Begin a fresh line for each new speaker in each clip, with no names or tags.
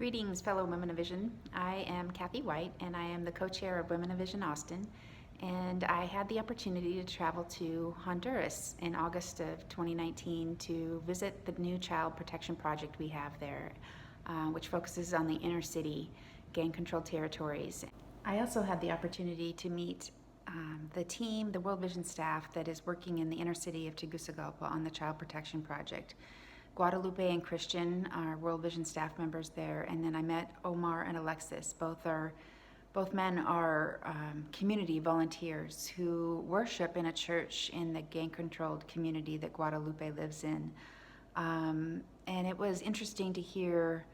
Greetings, fellow Women of Vision. I am Kathy White, and I am the co-chair of Women of Vision Austin. And I had the opportunity to travel to Honduras in August of 2019 to visit the new child protection project we have there, which focuses on the inner city gang-controlled territories. I also had the opportunity to meet the team, the World Vision staff that is working in the inner city of Tegucigalpa on the child protection project. Guadalupe and Christian are World Vision staff members there, and then I met Omar and Alexis. Both men are community volunteers who worship in a church in the gang-controlled community that Guadalupe lives in. And it was interesting to hear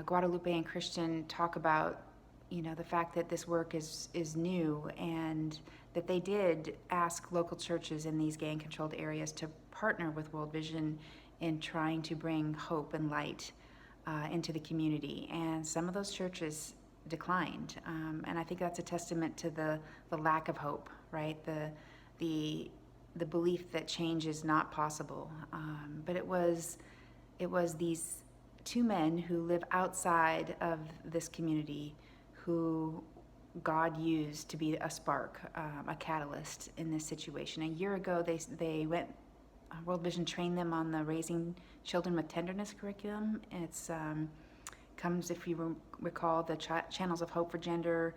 Guadalupe and Christian talk about, the fact that this work is new, and that they did ask local churches in these gang-controlled areas to partner with World Vision in trying to bring hope and light into the community. And some of those churches declined, and I think that's a testament to the lack of hope, right? The belief that change is not possible. But it was these two men who live outside of this community who God used to be a spark, a catalyst in this situation. A year ago, they went. World Vision trained them on the Raising Children with Tenderness curriculum. It's comes, if you recall, the Channels of Hope for Gender,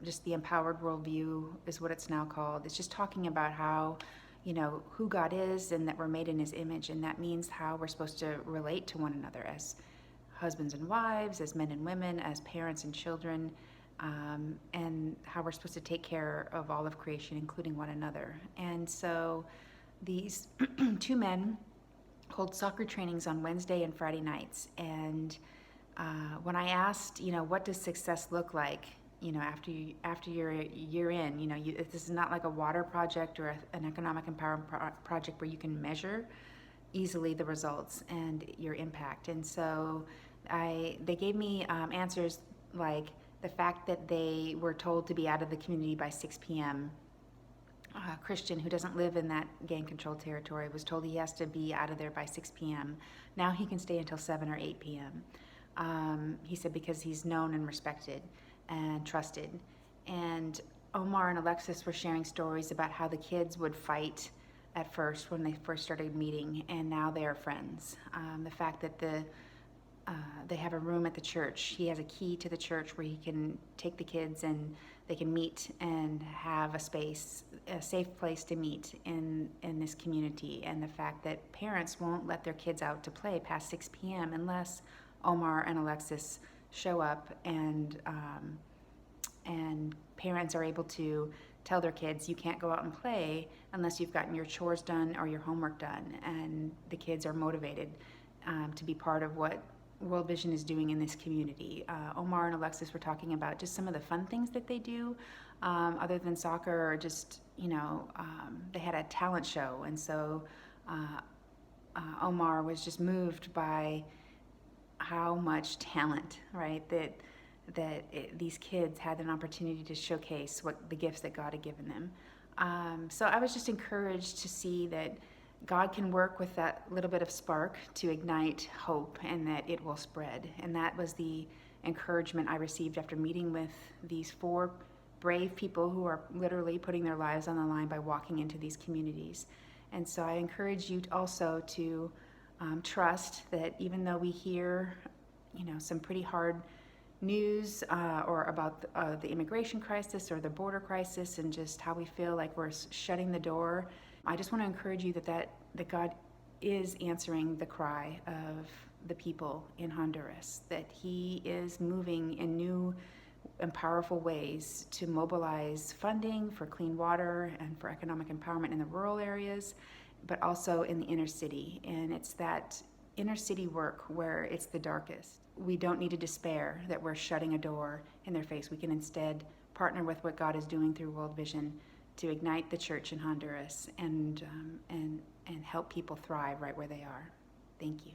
just the Empowered Worldview is what it's now called. It's just talking about how, who God is and that we're made in His image, and that means how we're supposed to relate to one another as husbands and wives, as men and women, as parents and children, and how we're supposed to take care of all of creation, including one another. And so these two men hold soccer trainings on Wednesday and Friday nights. And when I asked, what does success look like, after you're a year in, this is not like a water project or an economic empowerment project where you can measure easily the results and your impact. And so they gave me answers like the fact that they were told to be out of the community by 6 p.m. Christian, who doesn't live in that gang-controlled territory, was told he has to be out of there by 6 p.m. Now he can stay until 7 or 8 p.m. He said because he's known and respected and trusted. And Omar and Alexis were sharing stories about how the kids would fight at first when they first started meeting, and now they are friends. The fact that they have a room at the church. He has a key to the church where he can take the kids and they can meet and have a space, a safe place to meet in this community. And the fact that parents won't let their kids out to play past 6 p.m. unless Omar and Alexis show up, and parents are able to tell their kids, you can't go out and play unless you've gotten your chores done or your homework done. And the kids are motivated to be part of what World Vision is doing in this community. Omar and Alexis were talking about just some of the fun things that they do, other than soccer, or just, they had a talent show. And so Omar was just moved by how much talent, right, that these kids had an opportunity to showcase what the gifts that God had given them. So I was just encouraged to see that God can work with that little bit of spark to ignite hope, and that it will spread. And that was the encouragement I received after meeting with these 4 brave people who are literally putting their lives on the line by walking into these communities. And so I encourage you also to trust that even though we hear, some pretty hard news or about the immigration crisis or the border crisis, and just how we feel like we're shutting the door, I just want to encourage you that God is answering the cry of the people in Honduras, that He is moving in new and powerful ways to mobilize funding for clean water and for economic empowerment in the rural areas, but also in the inner city. And it's that inner city work where it's the darkest. We don't need to despair that we're shutting a door in their face. We can instead partner with what God is doing through World Vision to ignite the church in Honduras and help people thrive right where they are. Thank you.